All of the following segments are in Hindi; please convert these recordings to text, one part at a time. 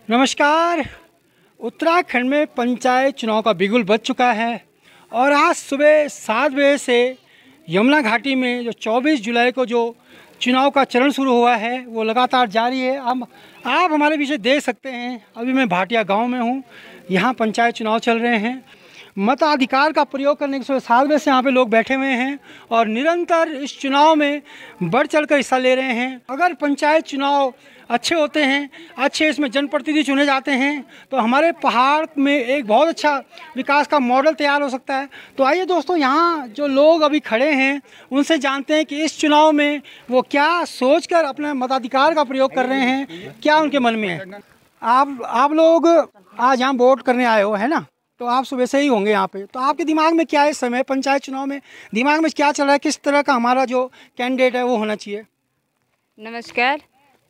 नमस्कार। उत्तराखंड में पंचायत चुनाव का बिगुल बज चुका है और आज सुबह 7 बजे से यमुना घाटी में जो 24 जुलाई को जो चुनाव का चरण शुरू हुआ है वो लगातार जारी है। अब आप हमारे पीछे देख सकते हैं, अभी मैं भाटिया गांव में हूं। यहां पंचायत चुनाव चल रहे हैं। मताधिकार का प्रयोग करने के सुबह 7 बजे से यहाँ पे लोग बैठे हुए हैं और निरंतर इस चुनाव में बढ़ चढ़कर हिस्सा ले रहे हैं। अगर पंचायत चुनाव अच्छे होते हैं, अच्छे इसमें जनप्रतिनिधि चुने जाते हैं तो हमारे पहाड़ में एक बहुत अच्छा विकास का मॉडल तैयार हो सकता है। तो आइए दोस्तों, यहाँ जो लोग अभी खड़े हैं उनसे जानते हैं कि इस चुनाव में वो क्या सोचकर अपने मताधिकार का प्रयोग कर रहे हैं, क्या उनके मन में है। आप लोग आज यहाँ वोट करने आए हो, है ना? तो आप सुबह से ही होंगे यहाँ पे। तो आपके दिमाग में क्या है इस समय पंचायत चुनाव में, दिमाग में क्या चल रहा है, किस तरह का हमारा जो कैंडिडेट है वो होना चाहिए? नमस्कार,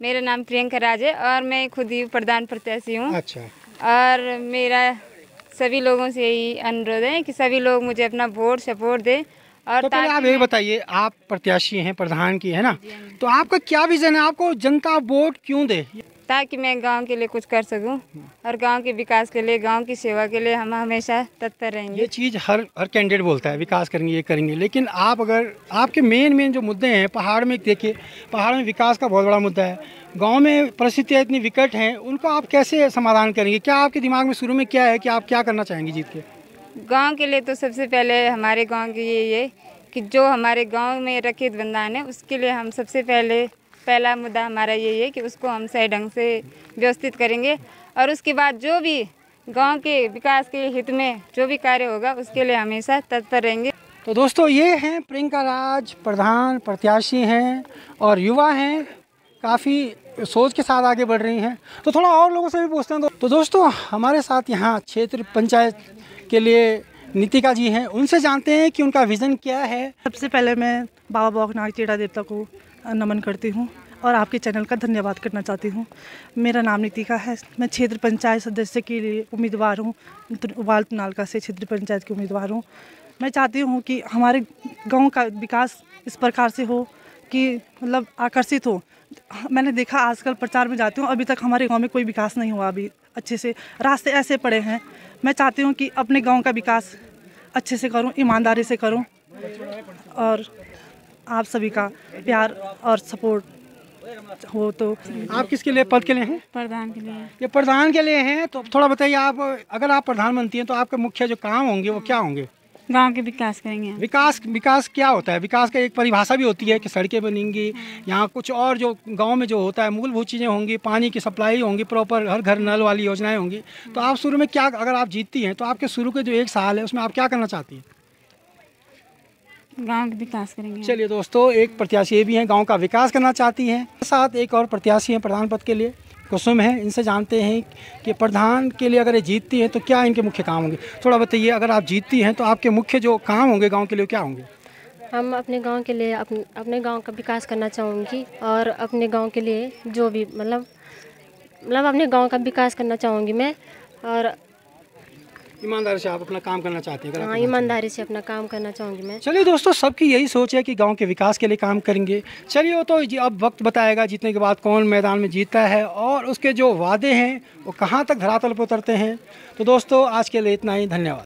मेरा नाम प्रियंका राज है और मैं खुद ही प्रधान प्रत्याशी हूँ। अच्छा। और मेरा सभी लोगों से यही अनुरोध है कि सभी लोग मुझे अपना वोट सपोर्ट दें। और तो पहले आप ये बताइए, आप प्रत्याशी हैं प्रधान की, है ना? तो आपका क्या विजन है, आपको जनता वोट क्यों दे? ताकि मैं गांव के लिए कुछ कर सकूं और गांव के विकास के लिए, गांव की सेवा के लिए हम हमेशा तत्पर रहेंगे। ये चीज़ हर कैंडिडेट बोलता है, विकास करेंगे, ये करेंगे, लेकिन आप अगर आपके मेन जो मुद्दे हैं पहाड़ में, देखिए पहाड़ में विकास का बहुत बड़ा मुद्दा है, गांव में परिस्थितियाँ इतनी विकट हैं, उनको आप कैसे समाधान करेंगे? क्या आपके दिमाग में शुरू में क्या है कि आप क्या करना चाहेंगे जीत के? गाँव के लिए तो सबसे पहले हमारे गाँव की ये कि जो हमारे गाँव में रखित बंधान है उसके लिए हम सबसे पहला मुद्दा हमारा यही है कि उसको हम सही ढंग से व्यवस्थित करेंगे और उसके बाद जो भी गांव के विकास के हित में जो भी कार्य होगा उसके लिए हमेशा तत्पर रहेंगे। तो दोस्तों, ये हैं प्रियंका राज, प्रधान प्रत्याशी हैं और युवा हैं, काफ़ी सोच के साथ आगे बढ़ रही हैं। तो थोड़ा और लोगों से भी पूछते हैं। तो दोस्तों, हमारे साथ यहाँ क्षेत्र पंचायत के लिए नीतिका जी हैं, उनसे जानते हैं कि उनका विज़न क्या है। सबसे पहले मैं बाबा बौखनाग चेड़ा देवता को नमन करती हूँ और आपके चैनल का धन्यवाद करना चाहती हूँ। मेरा नाम नीतिका है, मैं क्षेत्र पंचायत सदस्य के लिए उम्मीदवार हूँ, वाल्ट नालका से क्षेत्र पंचायत की उम्मीदवार हूँ। मैं चाहती हूँ कि हमारे गांव का विकास इस प्रकार से हो कि मतलब आकर्षित हो। मैंने देखा आजकल प्रचार में जाती हूँ, अभी तक हमारे गाँव में कोई विकास नहीं हुआ, अभी अच्छे से रास्ते ऐसे पड़े हैं। मैं चाहती हूँ कि अपने गाँव का विकास अच्छे से करूँ, ईमानदारी से करूँ और आप सभी का प्यार और सपोर्ट हो। तो आप किसके लिए, पद के लिए हैं? प्रधान के लिए। ये प्रधान के लिए हैं। तो थोड़ा बताइए, आप अगर आप प्रधान बनती हैं तो आपके मुख्य जो काम होंगे वो क्या होंगे? गांव के विकास करेंगे। विकास क्या होता है? विकास का एक परिभाषा भी होती है कि सड़कें बनेंगी, यहाँ कुछ और जो गांव में जो होता है मूलभूत चीज़ें होंगी, पानी की सप्लाई होंगी, प्रॉपर हर घर नल वाली योजनाएं होंगी। तो आप शुरू में क्या, अगर आप जीतती हैं तो आपके शुरू के जो 1 साल है उसमें आप क्या करना चाहती हैं? गांव का विकास करेंगे। चलिए दोस्तों, एक प्रत्याशी भी हैं, गांव का विकास करना चाहती हैं। साथ एक और प्रत्याशी हैं प्रधान पद के लिए, कुसुम है। इनसे जानते हैं कि प्रधान के लिए अगर ये जीतती हैं तो क्या इनके मुख्य काम होंगे। थोड़ा बताइए, अगर आप जीतती हैं तो आपके मुख्य जो काम होंगे गांव के लिए क्या होंगे? हम अपने गांव के लिए अपने गांव का विकास करना चाहूँगी और अपने गांव के लिए जो भी मतलब अपने गांव का विकास करना चाहूँगी मैं। और ईमानदारी से आप अपना काम करना चाहते हैं? हाँ, ईमानदारी से अपना काम करना चाहूँगी मैं। चलिए दोस्तों, सबकी यही सोच है कि गांव के विकास के लिए काम करेंगे। चलिए, वो तो अब वक्त बताएगा जीतने के बाद कौन मैदान में जीतता है और उसके जो वादे हैं वो कहाँ तक धरातल पर उतरते हैं। तो दोस्तों, आज के लिए इतना ही, धन्यवाद।